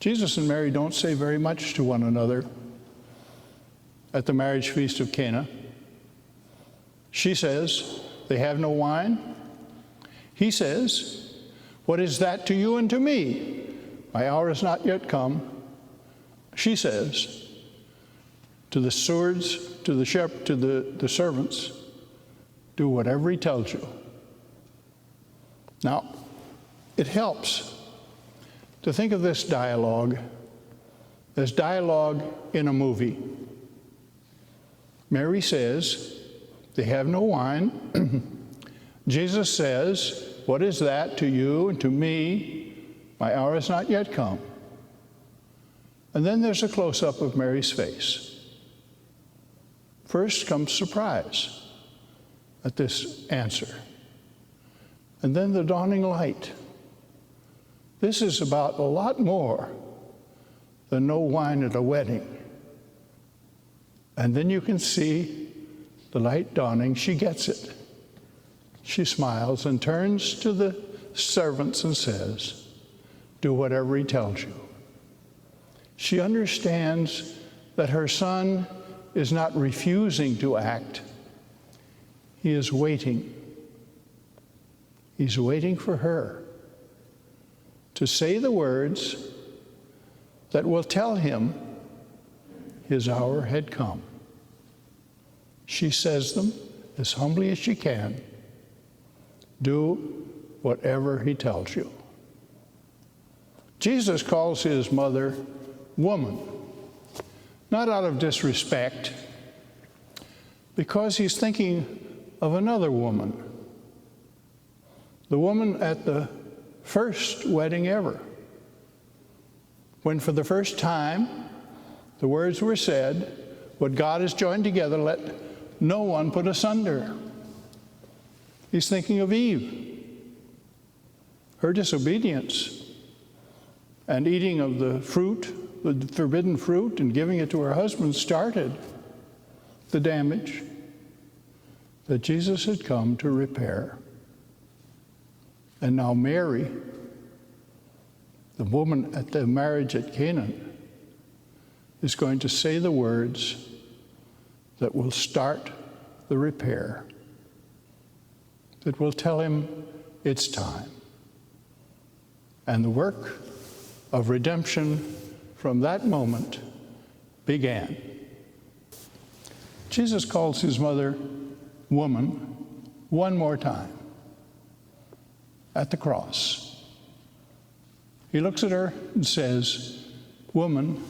Jesus and Mary don't say very much to one another at the marriage feast of Cana. She says, "They have no wine." He says, "What is that to you and to me? My hour is not yet come." She says to the stewards, to the servants, "Do whatever he tells you." Now, it helps to think of this dialogue as dialogue in a movie. Mary says, "They have no wine." Jesus says, "What is that to you and to me? My hour has not yet come." And then there's a close-up of Mary's face. First comes surprise at this answer, and then the dawning light. This is about a lot more than no wine at a wedding. And then you can see the light dawning. She gets it. She smiles and turns to the servants and says, "Do whatever he tells you." She understands that her son is not refusing to act. He is waiting. He's waiting for her to say the words that will tell him his hour had come. She says them as humbly as she can. Do whatever he tells you. Jesus calls his mother woman, not out of disrespect, because he's thinking of another woman, the woman at the first wedding ever, when for the first time the words were said, "What God has joined together, let no one put asunder." He's thinking of Eve. Her disobedience and eating of the fruit, the forbidden fruit, and giving it to her husband started the damage that Jesus had come to repair. And now Mary, the woman at the marriage at Cana, is going to say the words that will start the repair, that will tell him it's time. And the work of redemption from that moment began. Jesus calls his mother woman one more time at the cross. He looks at her and says, "Woman,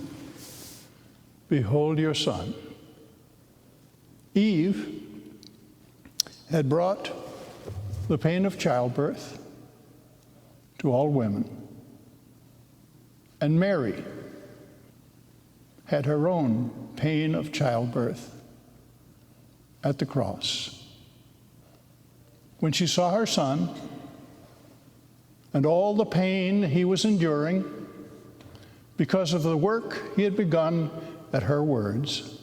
behold your son." Eve had brought the pain of childbirth to all women, and Mary had her own pain of childbirth at the cross. When she saw her son and all the pain he was enduring because of the work he had begun at her words,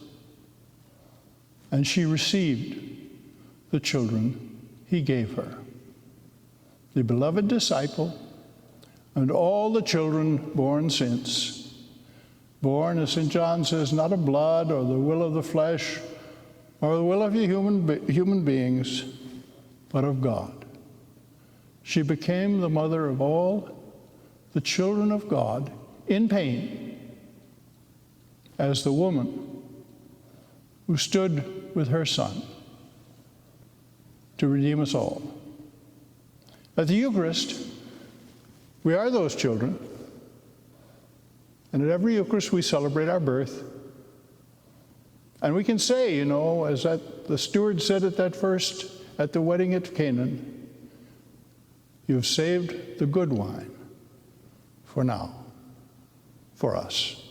and she received the children he gave her, the beloved disciple, and all the children born since, born, as St. John says, not of blood or the will of the flesh or the will of human beings, but of God. She became the mother of all the children of God in pain, as the woman who stood with her son to redeem us all. At the Eucharist, we are those children, and at every Eucharist we celebrate our birth. And we can say, as the steward said at the wedding at Canaan, "You've saved the good wine for now, for us."